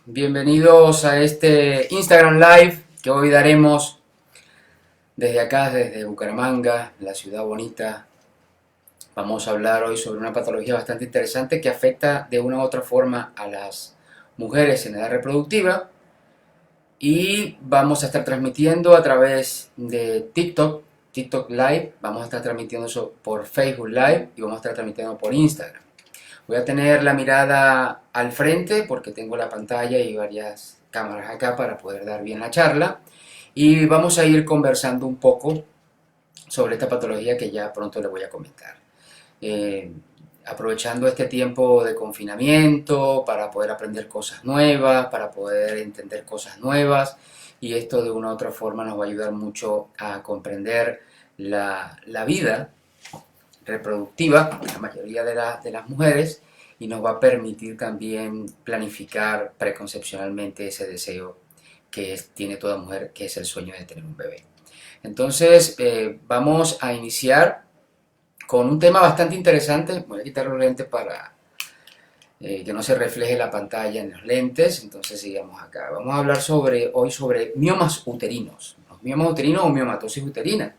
Bienvenidos a este Instagram Live que hoy daremos desde acá, desde Bucaramanga, la ciudad bonita. Vamos a hablar hoy sobre una patología bastante interesante que afecta de una u otra forma a las mujeres en edad reproductiva y vamos a estar transmitiendo a través de TikTok Live, vamos a estar transmitiendo eso por Facebook Live y vamos a estar transmitiendo por Instagram. Voy a tener la mirada al frente porque tengo la pantalla y varias cámaras acá para poder dar bien la charla. Y vamos a ir conversando un poco sobre esta patología que ya pronto les voy a comentar. Eh, Aprovechando este tiempo de confinamiento para poder aprender cosas nuevas, para poder entender cosas nuevas. Y esto de una u otra forma nos va a ayudar mucho a comprender la vida reproductiva de la mayoría de las mujeres y nos va a permitir también planificar preconcepcionalmente ese deseo que tiene toda mujer, que es el sueño de tener un bebé. Entonces, vamos a iniciar con un tema bastante interesante. Voy a quitar los lentes para que no se refleje la pantalla en los lentes. Entonces, sigamos acá. Vamos a hablar hoy sobre miomas uterinos. Los miomas uterinos o miomatosis uterina.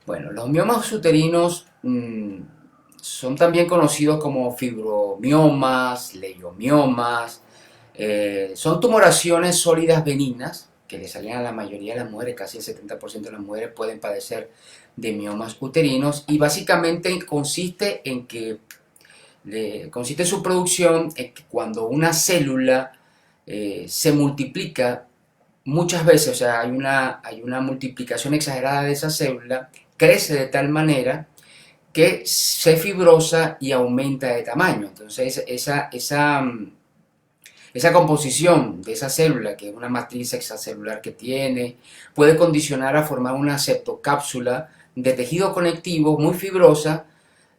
Bueno, los miomas uterinos son también conocidos como fibromiomas, leiomiomas. Son tumoraciones sólidas benignas que le salen a la mayoría de las mujeres, casi el 70% de las mujeres pueden padecer de miomas uterinos y básicamente consiste su producción en que cuando una célula se multiplica muchas veces, o sea, hay una multiplicación exagerada de esa célula, crece de tal manera que se fibrosa y aumenta de tamaño. Entonces, esa composición de esa célula, que es una matriz extracelular que tiene, puede condicionar a formar una septocápsula de tejido conectivo muy fibrosa,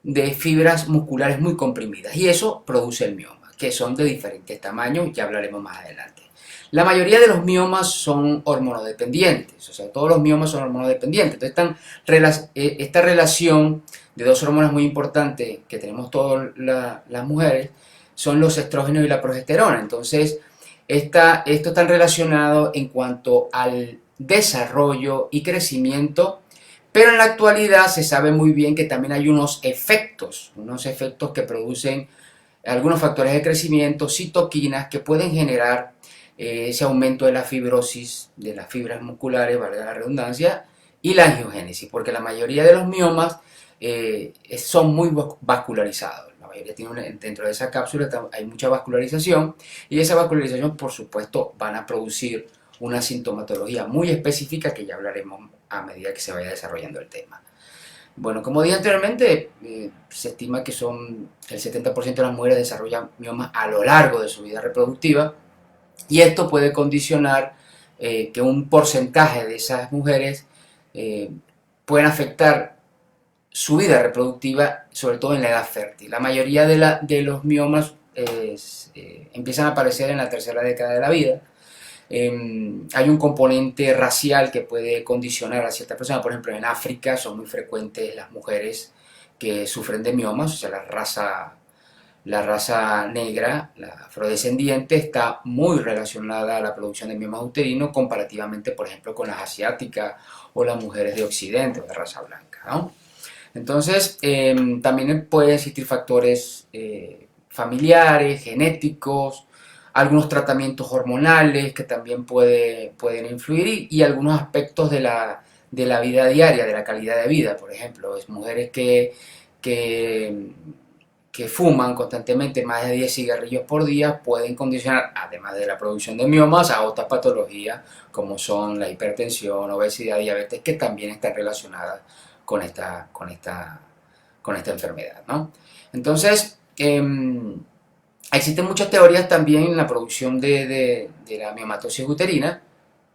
de fibras musculares muy comprimidas. Y eso produce el mioma, que son de diferentes tamaños, ya hablaremos más adelante. La mayoría de los miomas son hormonodependientes, o sea, todos los miomas son hormonodependientes. Entonces, esta relación de dos hormonas muy importantes que tenemos todas las mujeres son los estrógenos y la progesterona. Entonces, esto está relacionado en cuanto al desarrollo y crecimiento, pero en la actualidad se sabe muy bien que también hay unos efectos que producen algunos factores de crecimiento, citoquinas, que pueden generar ese aumento de la fibrosis, de las fibras musculares, valga la redundancia, y la angiogénesis, porque la mayoría de los miomas son muy vascularizados. La mayoría dentro de esa cápsula hay mucha vascularización y esa vascularización, por supuesto, van a producir una sintomatología muy específica que ya hablaremos a medida que se vaya desarrollando el tema. Bueno, como dije anteriormente, se estima que el 70% de las mujeres desarrollan miomas a lo largo de su vida reproductiva y esto puede condicionar que un porcentaje de esas mujeres pueden afectar su vida reproductiva, sobre todo en la edad fértil. La mayoría de los miomas empiezan a aparecer en la tercera década de la vida. Hay un componente racial que puede condicionar a ciertas personas. Por ejemplo, en África son muy frecuentes las mujeres que sufren de miomas, o sea, la raza negra, la afrodescendiente, está muy relacionada a la producción de miomas uterinos comparativamente, por ejemplo, con las asiáticas o las mujeres de Occidente o de raza blanca, ¿no? Entonces, también pueden existir factores familiares, genéticos, algunos tratamientos hormonales que también pueden influir y algunos aspectos de la vida diaria, de la calidad de vida. Por ejemplo, mujeres que, que fuman constantemente más de 10 cigarrillos por día pueden condicionar, además de la producción de miomas, a otras patologías como son la hipertensión, obesidad, diabetes, que también están relacionadas con esta enfermedad, ¿no? Entonces, existen muchas teorías también en la producción de la miomatosis uterina,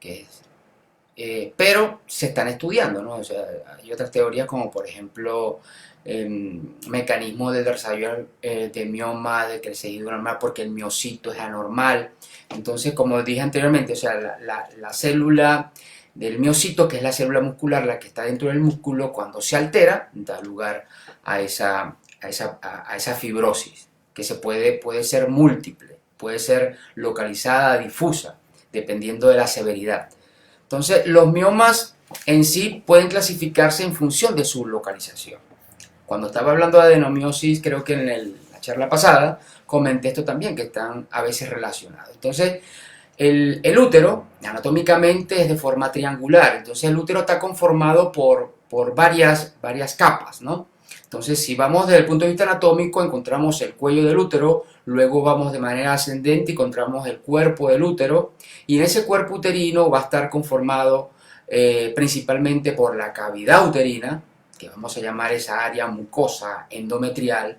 que es, pero se están estudiando, ¿no? O sea, hay otras teorías como por ejemplo mecanismo de desarrollo de mioma, de crecimiento normal, porque el miocito es anormal. Entonces, como dije anteriormente, o sea, la célula del miocito, que es la célula muscular, la que está dentro del músculo, cuando se altera, da lugar a esa fibrosis, que puede ser múltiple. puede ser localizada, difusa, dependiendo de la severidad. Entonces, los miomas en sí pueden clasificarse en función de su localización. Cuando estaba hablando de adenomiosis, creo que en la charla pasada, comenté esto también, que están a veces relacionados. Entonces, el útero, anatómicamente, es de forma triangular. Entonces, el útero está conformado por varias capas, ¿no? Entonces, si vamos desde el punto de vista anatómico, encontramos el cuello del útero, luego vamos de manera ascendente y encontramos el cuerpo del útero, y en ese cuerpo uterino va a estar conformado principalmente por la cavidad uterina, que vamos a llamar esa área mucosa endometrial,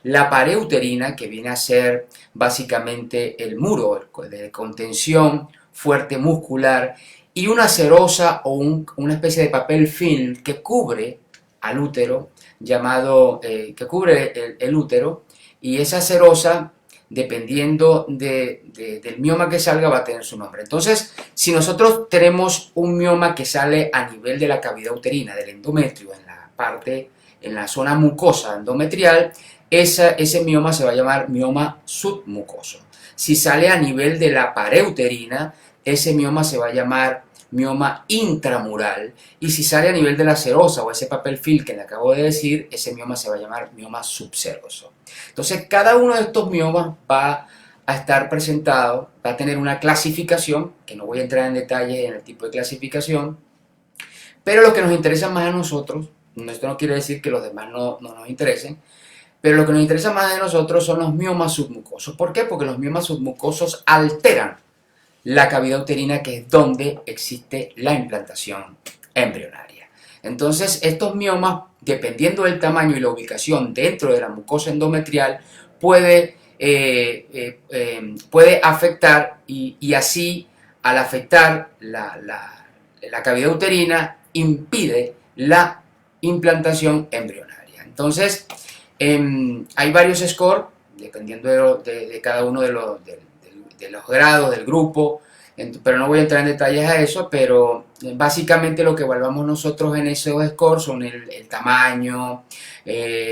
la pared uterina, que viene a ser básicamente el muro de contención fuerte muscular, y una serosa o una especie de papel film que cubre al útero, que cubre el útero, y esa serosa, dependiendo del mioma que salga, va a tener su nombre. Entonces, si nosotros tenemos un mioma que sale a nivel de la cavidad uterina, del endometrio, en la zona mucosa endometrial, ese mioma se va a llamar mioma submucoso. Si sale a nivel de la pared uterina, ese mioma se va a llamar mioma intramural, y si sale a nivel de la serosa o ese papel film que le acabo de decir, ese mioma se va a llamar mioma subseroso. Entonces, cada uno de estos miomas va a estar presentado, va a tener una clasificación, que no voy a entrar en detalle en el tipo de clasificación, pero lo que nos interesa más a nosotros, esto no quiere decir que los demás no nos interesen, pero lo que nos interesa más de nosotros son los miomas submucosos. ¿Por qué? Porque los miomas submucosos alteran la cavidad uterina, que es donde existe la implantación embrionaria. Entonces, estos miomas, dependiendo del tamaño y la ubicación dentro de la mucosa endometrial, puede afectar, y así, al afectar la cavidad uterina, impide la implantación embrionaria. Entonces, hay varios scores, dependiendo de cada uno de los grados del grupo, pero no voy a entrar en detalles a eso, pero básicamente lo que evaluamos nosotros en esos scores son el tamaño,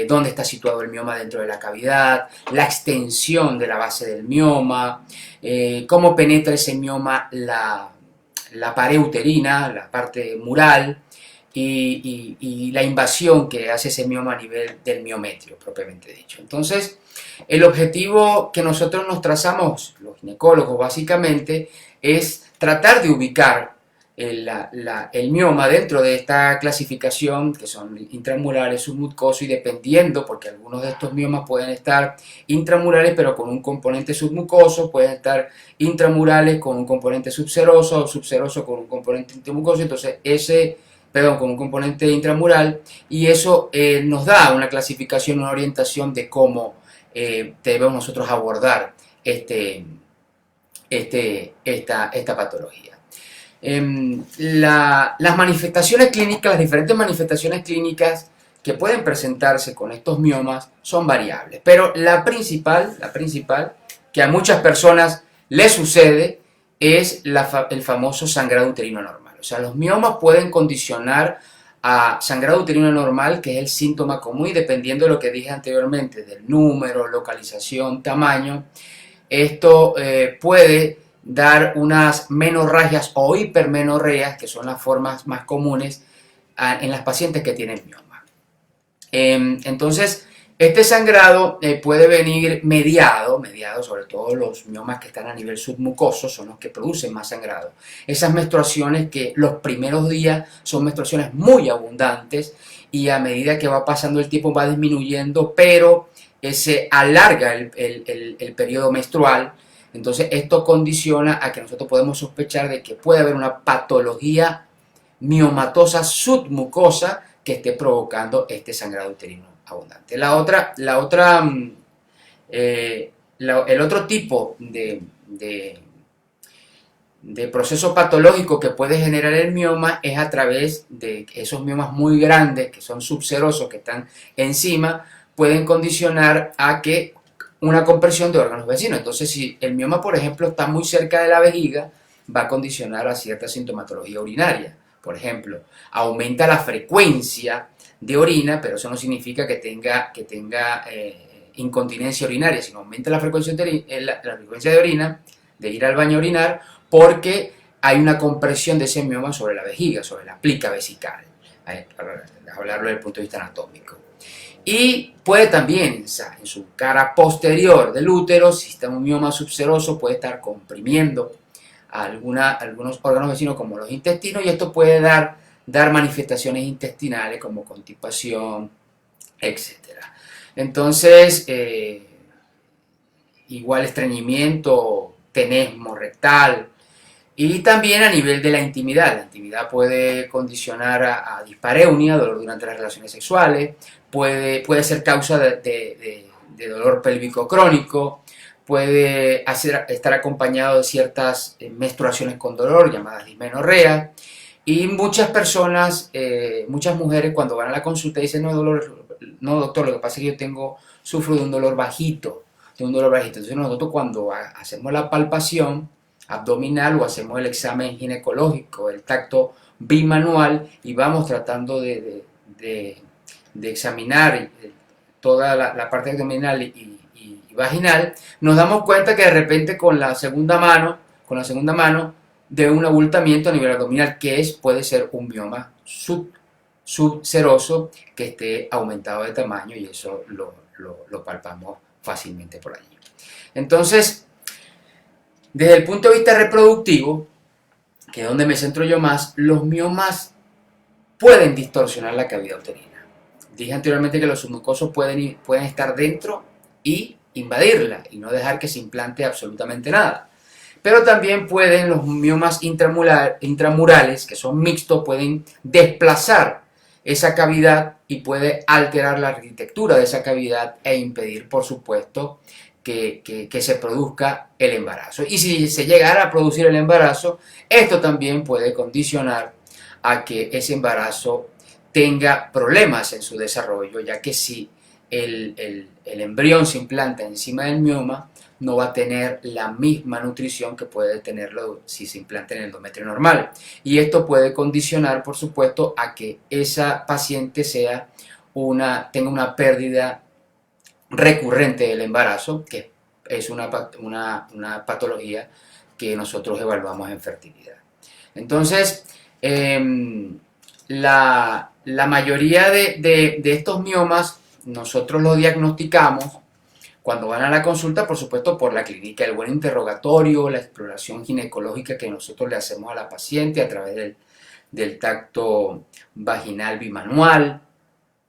dónde está situado el mioma dentro de la cavidad, la extensión de la base del mioma, cómo penetra ese mioma la pared uterina, la parte mural, y la invasión que hace ese mioma a nivel del miometrio, propiamente dicho. Entonces, el objetivo que nosotros nos trazamos, los ginecólogos básicamente, es tratar de ubicar el mioma dentro de esta clasificación, que son intramurales, submucosos, y dependiendo, porque algunos de estos miomas pueden estar intramurales pero con un componente submucoso, pueden estar intramurales con un componente subseroso, o subseroso con un componente intermucoso, entonces con un componente intramural, y eso nos da una clasificación, una orientación de cómo debemos nosotros abordar esta patología. Las manifestaciones clínicas, las diferentes manifestaciones clínicas que pueden presentarse con estos miomas son variables, pero la principal que a muchas personas les sucede es el famoso sangrado uterino normal. O sea, los miomas pueden condicionar a sangrado uterino normal, que es el síntoma común, y dependiendo de lo que dije anteriormente, del número, localización, tamaño, esto puede dar unas menorragias o hipermenorreas, que son las formas más comunes en las pacientes que tienen mioma. Entonces, este sangrado puede venir mediado, sobre todo los miomas que están a nivel submucoso, son los que producen más sangrado. Esas menstruaciones que los primeros días son menstruaciones muy abundantes, y a medida que va pasando el tiempo va disminuyendo, pero se alarga el periodo menstrual. Entonces, esto condiciona a que nosotros podemos sospechar de que puede haber una patología miomatosa submucosa que esté provocando este sangrado uterino abundante. El otro tipo de proceso patológico que puede generar el mioma es a través de esos miomas muy grandes, que son subserosos, que están encima, pueden condicionar a que una compresión de órganos vecinos. Entonces, si el mioma, por ejemplo, está muy cerca de la vejiga, va a condicionar a cierta sintomatología urinaria. Por ejemplo, aumenta la frecuencia de orina, pero eso no significa que tenga incontinencia urinaria, sino aumenta la frecuencia la frecuencia de orina, de ir al baño a orinar, porque hay una compresión de ese mioma sobre la vejiga, sobre la plica vesical, para hablarlo desde el punto de vista anatómico. Y puede también, en su cara posterior del útero, si está un mioma subseroso, puede estar comprimiendo algunos órganos vecinos como los intestinos, y esto puede dar manifestaciones intestinales como constipación, etcétera. Entonces, igual estreñimiento, tenesmo rectal, y también a nivel de la intimidad. La intimidad puede condicionar a dispareunia, dolor durante las relaciones sexuales, puede ser causa de dolor pélvico crónico, puede estar acompañado de ciertas menstruaciones con dolor, llamadas dismenorrea, y muchas personas, muchas mujeres cuando van a la consulta dicen, no, doctor, lo que pasa es que yo sufro de un dolor bajito, Entonces nosotros cuando hacemos la palpación abdominal o hacemos el examen ginecológico, el tacto bimanual, y vamos tratando de examinar toda la parte abdominal y vaginal, nos damos cuenta que de repente con la segunda mano, de un abultamiento a nivel abdominal, puede ser un mioma subseroso que esté aumentado de tamaño, y eso lo palpamos fácilmente por allí. Entonces, desde el punto de vista reproductivo, que es donde me centro yo más, los miomas pueden distorsionar la cavidad uterina. Dije anteriormente que los submucosos pueden estar dentro y invadirla y no dejar que se implante absolutamente nada. Pero también pueden los miomas intramurales, que son mixtos, pueden desplazar esa cavidad y puede alterar la arquitectura de esa cavidad e impedir, por supuesto, que se produzca el embarazo. Y si se llegara a producir el embarazo, esto también puede condicionar a que ese embarazo tenga problemas en su desarrollo, ya que si el embrión se implanta encima del mioma, no va a tener la misma nutrición que puede tenerlo si se implanta en el endometrio normal. Y esto puede condicionar, por supuesto, a que esa paciente tenga una pérdida recurrente del embarazo, que es una patología que nosotros evaluamos en fertilidad. Entonces, la mayoría de estos miomas nosotros los diagnosticamos cuando van a la consulta, por supuesto, por la clínica, el buen interrogatorio, la exploración ginecológica que nosotros le hacemos a la paciente a través del tacto vaginal bimanual.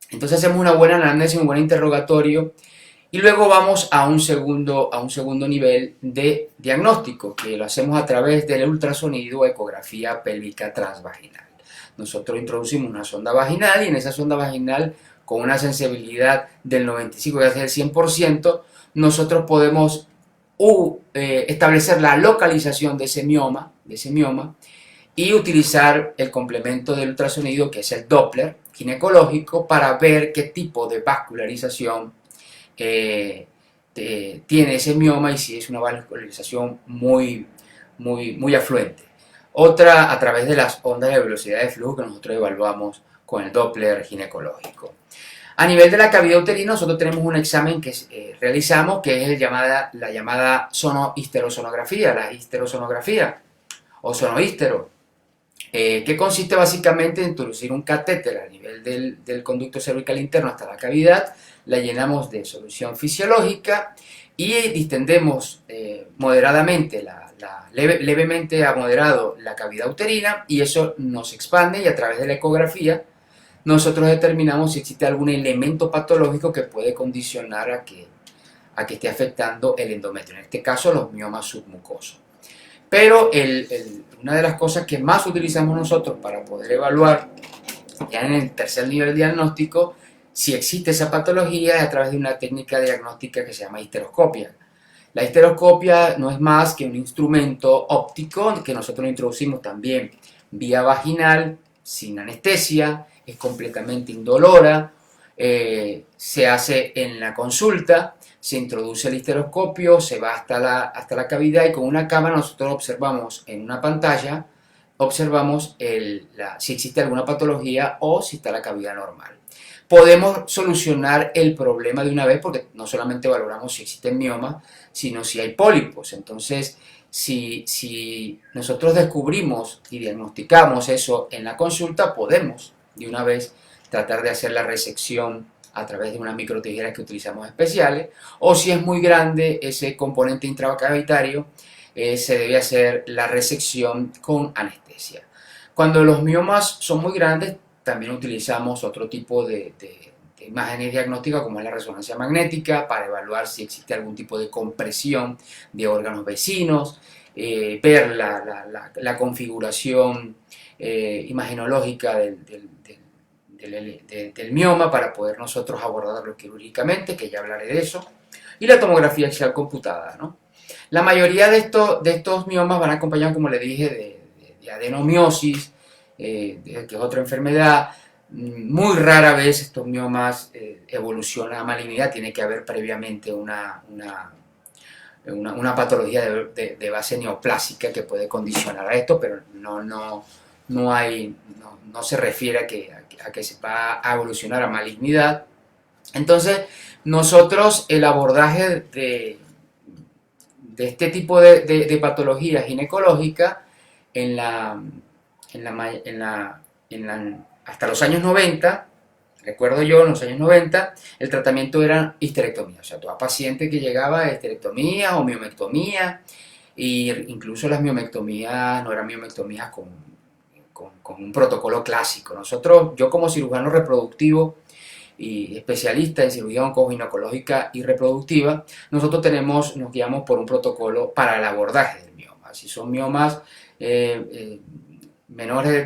Entonces hacemos una buena anamnesis, un buen interrogatorio, y luego vamos a un segundo nivel de diagnóstico, que lo hacemos a través del ultrasonido o ecografía pélvica transvaginal. Nosotros introducimos una sonda vaginal, y en esa sonda vaginal, con una sensibilidad del 95 y del 100%, nosotros podemos establecer la localización de ese mioma, y utilizar el complemento del ultrasonido, que es el Doppler ginecológico, para ver qué tipo de vascularización tiene ese mioma y si es una vascularización muy afluente. Otra, a través de las ondas de velocidad de flujo que nosotros evaluamos con el Doppler ginecológico. A nivel de la cavidad uterina, nosotros tenemos un examen que realizamos, que es la llamada sonohisterosonografía, la histerosonografía o sonohistero, que consiste básicamente en introducir un catéter a nivel del conducto cervical interno hasta la cavidad, la llenamos de solución fisiológica y distendemos moderadamente, levemente a moderado, la cavidad uterina, y eso nos expande, y a través de la ecografía nosotros determinamos si existe algún elemento patológico que puede condicionar a que esté afectando el endometrio, en este caso los miomas submucosos. Pero una de las cosas que más utilizamos nosotros para poder evaluar ya en el tercer nivel diagnóstico si existe esa patología es a través de una técnica diagnóstica que se llama histeroscopia. La histeroscopia no es más que un instrumento óptico que nosotros introducimos también vía vaginal, sin anestesia, es completamente indolora, se hace en la consulta, se introduce el histeroscopio, se va hasta la cavidad, y con una cámara nosotros observamos en una pantalla, si existe alguna patología o si está la cavidad normal. podemos solucionar el problema de una vez, porque no solamente valoramos si existen miomas, sino si hay pólipos. Entonces, si nosotros descubrimos y diagnosticamos eso en la consulta, podemos de una vez tratar de hacer la resección a través de unas microtijeras que utilizamos especiales, o si es muy grande ese componente intracavitario, se debe hacer la resección con anestesia. Cuando los miomas son muy grandes, también utilizamos otro tipo de imágenes diagnósticas, como es la resonancia magnética, para evaluar si existe algún tipo de compresión de órganos vecinos, ver la configuración imagenológica del mioma para poder nosotros abordarlo quirúrgicamente, que ya hablaré de eso, y la tomografía axial computada, ¿no? La mayoría de estos miomas van acompañados, como le dije, de adenomiosis, que es otra enfermedad. Muy rara vez estos miomas evolucionan a malignidad, tiene que haber previamente una patología de base neoplásica que puede condicionar a esto, pero no se refiere a que se va a evolucionar a malignidad. Entonces, nosotros el abordaje de este tipo de patología ginecológica hasta los años 90, recuerdo yo, en los años 90, el tratamiento era histerectomía. O sea, toda paciente que llegaba a histerectomía o miomectomía, e incluso las miomectomías no eran miomectomías con un protocolo clásico. Yo como cirujano reproductivo y especialista en cirugía oncoginecológica y reproductiva, nosotros nos guiamos por un protocolo para el abordaje del mioma. Si son miomas menores de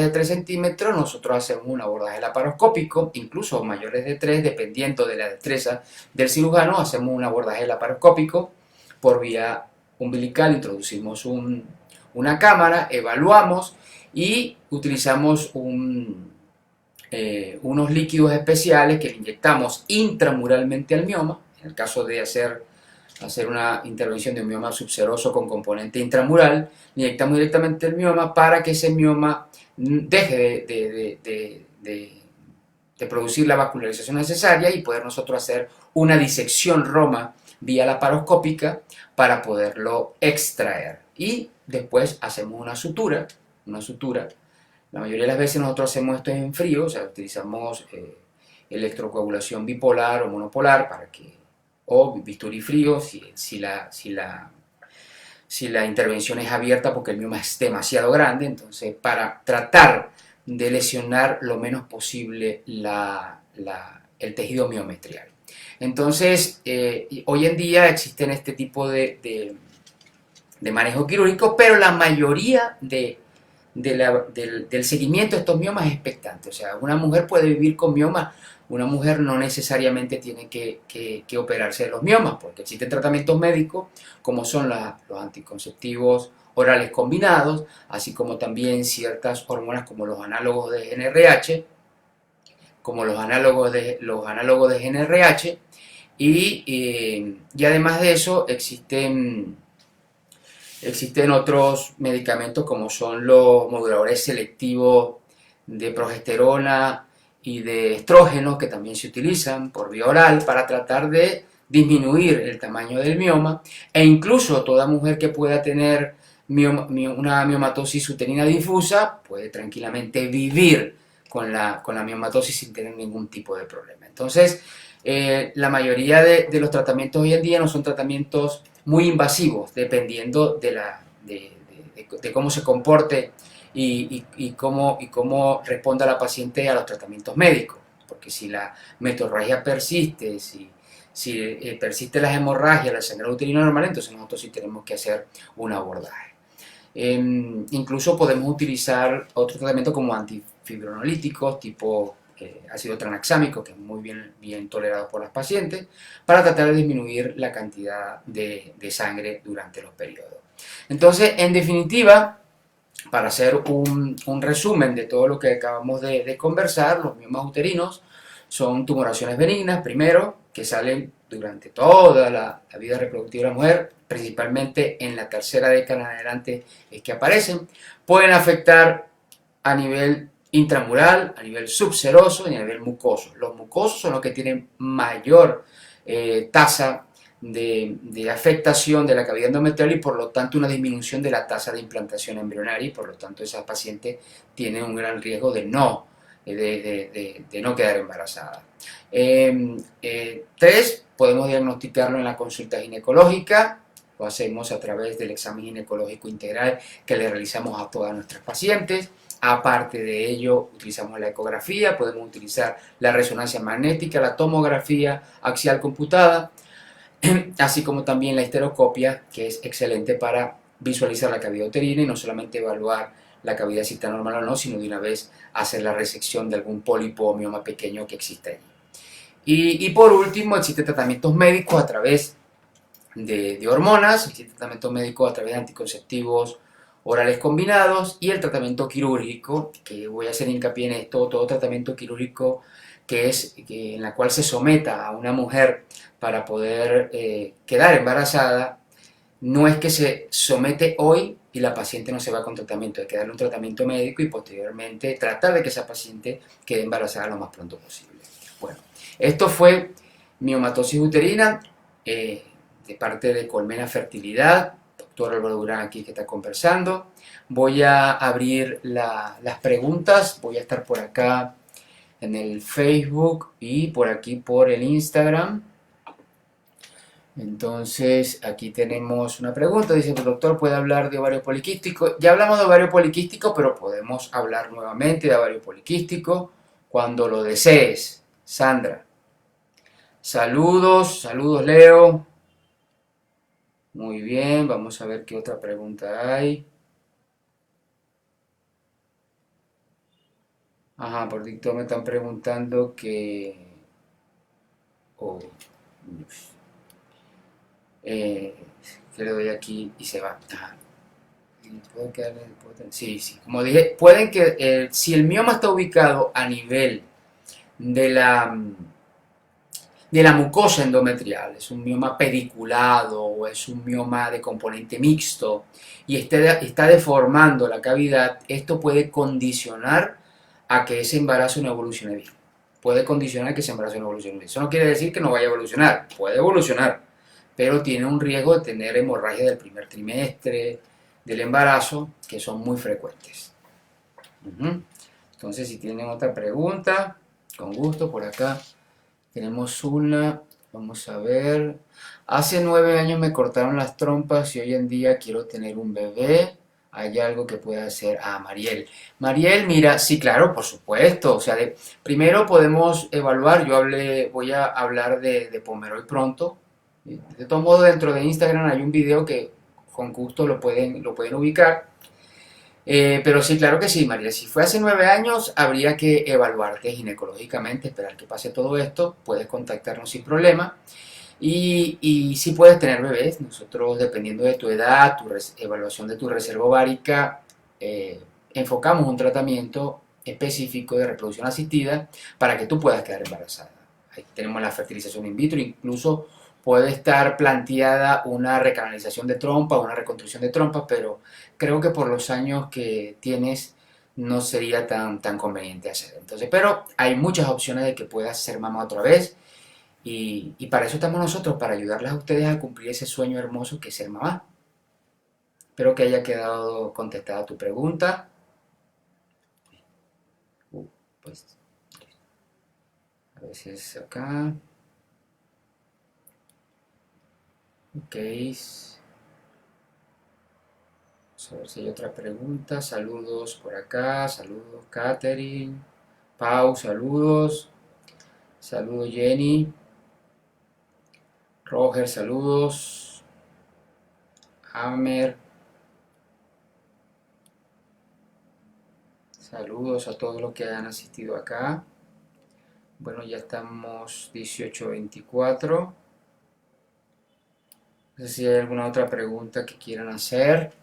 3 centímetros, nosotros hacemos un abordaje laparoscópico, incluso mayores de 3, dependiendo de la destreza del cirujano, hacemos un abordaje laparoscópico por vía umbilical, introducimos una cámara, evaluamos y utilizamos unos líquidos especiales que le inyectamos intramuralmente al mioma, en el caso de hacer una intervención de un mioma subseroso con componente intramural, le inyectamos directamente el mioma para que ese mioma deje de producir la vascularización necesaria y poder nosotros hacer una disección Roma vía laparoscópica para poderlo extraer. Y después hacemos una sutura. La mayoría de las veces nosotros hacemos esto en frío, o sea, utilizamos electrocoagulación bipolar o monopolar o bisturí frío si la intervención es abierta porque el mioma es demasiado grande. Entonces, para tratar de lesionar lo menos posible el tejido miometrial. Entonces, hoy en día existen este tipo de manejo quirúrgico, pero la mayoría del seguimiento de estos miomas es expectante. O sea, una mujer puede vivir con miomas, una mujer no necesariamente tiene que operarse de los miomas, porque existen tratamientos médicos como son los anticonceptivos orales combinados, así como también ciertas hormonas como los análogos de GnRH, y además de eso existen otros medicamentos como son los moduladores selectivos de progesterona y de estrógeno, que también se utilizan por vía oral para tratar de disminuir el tamaño del mioma, e incluso toda mujer que pueda tener una miomatosis uterina difusa puede tranquilamente vivir con la miomatosis sin tener ningún tipo de problema. Entonces, la mayoría de los tratamientos hoy en día no son tratamientos muy invasivos, dependiendo de cómo se comporte y cómo responda la paciente a los tratamientos médicos. Porque si la metorragia persiste, si persiste las hemorragias, la sangrado uterino normal, entonces nosotros sí tenemos que hacer un abordaje. Incluso podemos utilizar otros tratamientos como antifibrinolíticos tipo ácido tranexámico, que es muy bien tolerado por las pacientes, para tratar de disminuir la cantidad de sangre durante los periodos. Entonces, en definitiva, para hacer un resumen de todo lo que acabamos de conversar, los miomas uterinos son tumoraciones benignas, primero, que salen durante toda la vida reproductiva de la mujer, principalmente en la tercera década en adelante es que aparecen. Pueden afectar a nivel intramural, a nivel subseroso y a nivel mucoso. Los mucosos son los que tienen mayor tasa de afectación de la cavidad endometrial y por lo tanto una disminución de la tasa de implantación embrionaria y por lo tanto esas pacientes tienen un gran riesgo de no quedar embarazada. Tres, podemos diagnosticarlo en la consulta ginecológica, lo hacemos a través del examen ginecológico integral que le realizamos a todas nuestras pacientes. Aparte de ello, utilizamos la ecografía, podemos utilizar la resonancia magnética, la tomografía axial computada, así como también la histeroscopia, que es excelente para visualizar la cavidad uterina y no solamente evaluar la cavidad si está normal o no, sino de una vez hacer la resección de algún pólipo o mioma pequeño que existe allí. Y por último, existen tratamientos médicos a través de hormonas, existen tratamientos médicos a través de anticonceptivos orales combinados y el tratamiento quirúrgico, que voy a hacer hincapié en esto, todo tratamiento quirúrgico en la cual se someta a una mujer para poder quedar embarazada, no es que se somete hoy y la paciente no se va con tratamiento, hay que darle un tratamiento médico y posteriormente tratar de que esa paciente quede embarazada lo más pronto posible. Bueno, esto fue miomatosis uterina de parte de Colmena Fertilidad, doctor Álvaro Durán aquí que está conversando. Voy a abrir las preguntas, voy a estar por acá en el Facebook y por aquí por el Instagram. Entonces, aquí tenemos una pregunta, dice, ¿el doctor puede hablar de ovario poliquístico? Ya hablamos de ovario poliquístico, pero podemos hablar nuevamente de ovario poliquístico cuando lo desees. Sandra. Saludos, saludos Leo. Muy bien, vamos a ver qué otra pregunta hay. Ajá, por TikTok me están preguntando que... Oh, eh, que le doy aquí y se va. Ajá. Sí, sí. Como dije, pueden que si el mioma está ubicado a nivel de la mucosa endometrial, es un mioma pediculado o es un mioma de componente mixto y está deformando la cavidad, esto puede condicionar a que ese embarazo no evolucione bien. Puede condicionar que ese embarazo no evolucione bien. Eso no quiere decir que no vaya a evolucionar, puede evolucionar, pero tiene un riesgo de tener hemorragia del primer trimestre, del embarazo, que son muy frecuentes. Entonces, si tienen otra pregunta, con gusto, por acá tenemos una, vamos a ver. Hace 9 años me cortaron las trompas y hoy en día quiero tener un bebé. ¿Hay algo que pueda hacer? Ah, Mariel. Mariel, mira, sí, claro, por supuesto. O sea, primero podemos evaluar, voy a hablar de Pomeroy pronto. De todo modo, dentro de Instagram hay un video que con gusto lo pueden ubicar. Pero sí, claro que sí, María. Si fue hace 9 años, habría que evaluarte ginecológicamente, esperar que pase todo esto. Puedes contactarnos sin problema. Y si puedes tener bebés, nosotros, dependiendo de tu edad, evaluación de tu reserva ovárica, enfocamos un tratamiento específico de reproducción asistida para que tú puedas quedar embarazada. Ahí tenemos la fertilización in vitro, incluso puede estar planteada una recanalización de trompa, una reconstrucción de trompa, pero creo que por los años que tienes no sería tan conveniente hacer. Entonces, pero hay muchas opciones de que puedas ser mamá otra vez y para eso estamos nosotros, para ayudarles a ustedes a cumplir ese sueño hermoso que es ser mamá. Espero que haya quedado contestada tu pregunta. Pues, a veces acá. Ok. Vamos a ver si hay otra pregunta. Saludos por acá. Saludos, Katherine. Pau, saludos. Saludos, Jenny. Roger, saludos. Amer. Saludos a todos los que han asistido acá. Bueno, ya estamos 18:24. No sé si hay alguna otra pregunta que quieran hacer.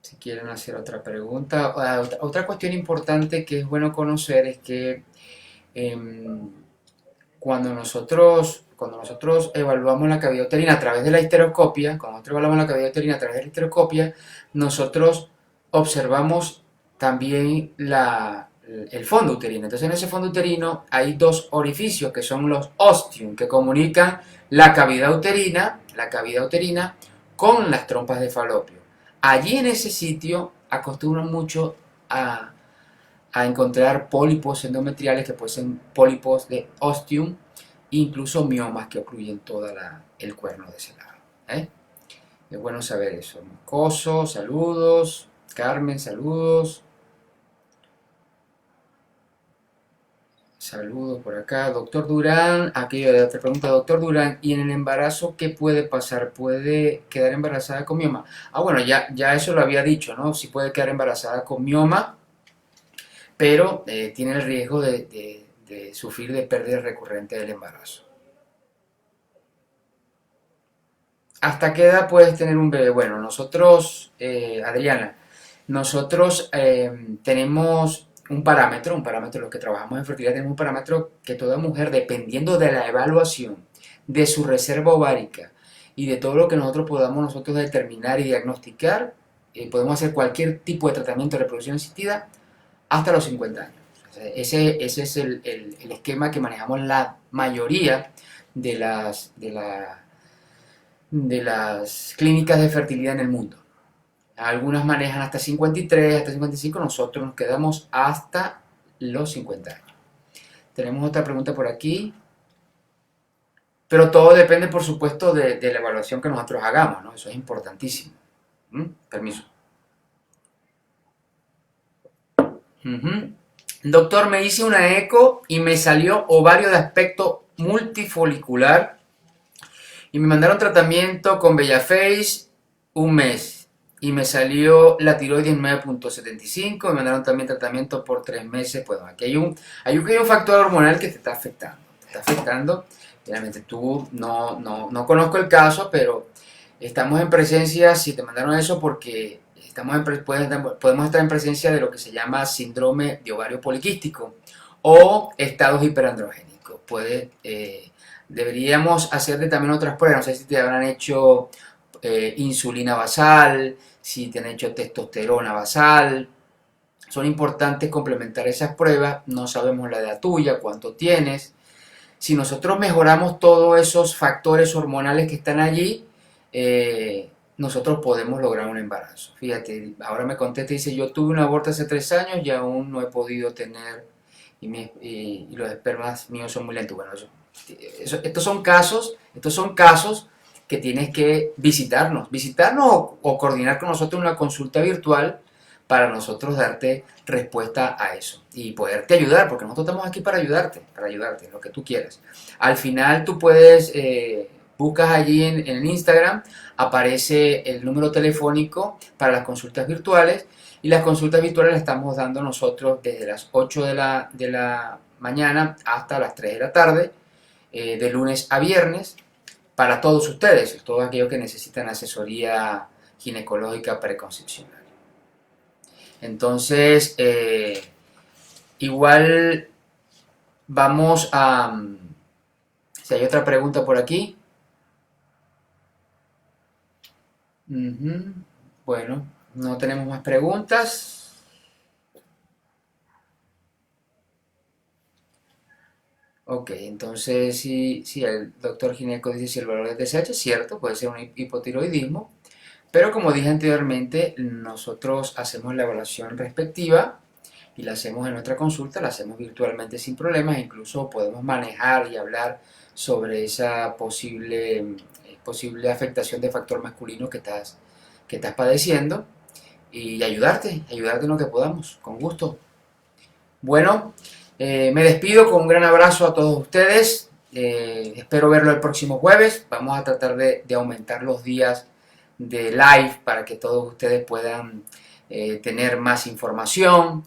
Si quieren hacer otra pregunta. Otra cuestión importante que es bueno conocer es que cuando nosotros evaluamos la cavidad uterina a través de la histeroscopia, nosotros observamos también el fondo uterino. Entonces en ese fondo uterino hay dos orificios que son los ostium, que comunican la cavidad uterina con las trompas de falopio. Allí en ese sitio acostumbran mucho a, a encontrar pólipos endometriales que pueden ser pólipos de ostium, incluso miomas que ocluyen todo el cuerno de ese lado. ¿Eh? Es bueno saber eso. Mocoso, saludos. Carmen, saludos. Saludos por acá. Doctor Durán, aquello de otra pregunta, doctor Durán, ¿y en el embarazo qué puede pasar? ¿Puede quedar embarazada con mioma? Ah, bueno, ya eso lo había dicho, ¿no? Sí puede quedar embarazada con mioma, pero tiene el riesgo de sufrir de pérdida recurrente del embarazo. ¿Hasta qué edad puedes tener un bebé? Bueno, nosotros, Adriana, nosotros tenemos un parámetro, los que trabajamos en fertilidad tenemos un parámetro que toda mujer, dependiendo de la evaluación, de su reserva ovárica y de todo lo que nosotros podamos nosotros determinar y diagnosticar, podemos hacer cualquier tipo de tratamiento de reproducción asistida hasta los 50 años. O sea, ese es el esquema que manejamos la mayoría de las clínicas de fertilidad en el mundo. Algunas manejan hasta 53, hasta 55, nosotros nos quedamos hasta los 50 años. Tenemos otra pregunta por aquí, pero todo depende, por supuesto, de la evaluación que nosotros hagamos, ¿no? Eso es importantísimo. Permiso. Doctor, me hice una eco y me salió ovario de aspecto multifolicular y me mandaron tratamiento con Bellaface un mes y me salió la tiroides en 9.75, me mandaron también tratamiento por 3 meses. Pues aquí hay un factor hormonal que te está afectando. Realmente tú no conozco el caso, pero estamos en presencia, si te mandaron eso, porque podemos estar en presencia de lo que se llama síndrome de ovario poliquístico o estados hiperandrogénicos. Deberíamos hacerte también otras pruebas, no sé si te habrán hecho insulina basal, si te han hecho testosterona basal. Son importantes complementar esas pruebas, no sabemos la edad tuya, cuánto tienes. Si nosotros mejoramos todos esos factores hormonales que están allí, nosotros podemos lograr un embarazo. Fíjate, ahora me contesta y dice, yo tuve un aborto hace 3 años y aún no he podido tener, y los espermas míos son muy lentos. Bueno, estos son casos que tienes que visitarnos o coordinar con nosotros una consulta virtual para nosotros darte respuesta a eso y poderte ayudar, porque nosotros estamos aquí para ayudarte en lo que tú quieras. Al final tú puedes, buscas allí en Instagram, aparece el número telefónico para las consultas virtuales, y las consultas virtuales las estamos dando nosotros desde las 8 de la mañana hasta las 3 de la tarde, de lunes a viernes, para todos ustedes, todos aquellos que necesitan asesoría ginecológica preconcepcional. Entonces, igual vamos a... Si hay otra pregunta por aquí. Bueno, no tenemos más preguntas. Ok, entonces si el doctor gineco dice si el valor es TSH, es cierto, puede ser un hipotiroidismo, pero como dije anteriormente, nosotros hacemos la evaluación respectiva y la hacemos en nuestra consulta, la hacemos virtualmente sin problemas, incluso podemos manejar y hablar sobre esa posible afectación de factor masculino que estás padeciendo, y ayudarte en lo que podamos, con gusto. Bueno, me despido con un gran abrazo a todos ustedes. Espero verlo el próximo jueves. Vamos a tratar de aumentar los días de live para que todos ustedes puedan tener más información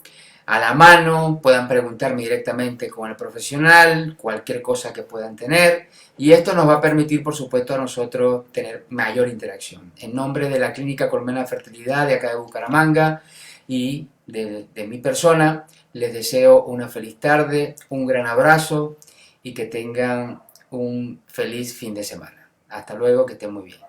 a la mano, puedan preguntarme directamente con el profesional, cualquier cosa que puedan tener, y esto nos va a permitir, por supuesto, a nosotros tener mayor interacción. En nombre de la Clínica Colmena Fertilidad de acá de Bucaramanga y de mi persona, les deseo una feliz tarde, un gran abrazo y que tengan un feliz fin de semana. Hasta luego, que estén muy bien.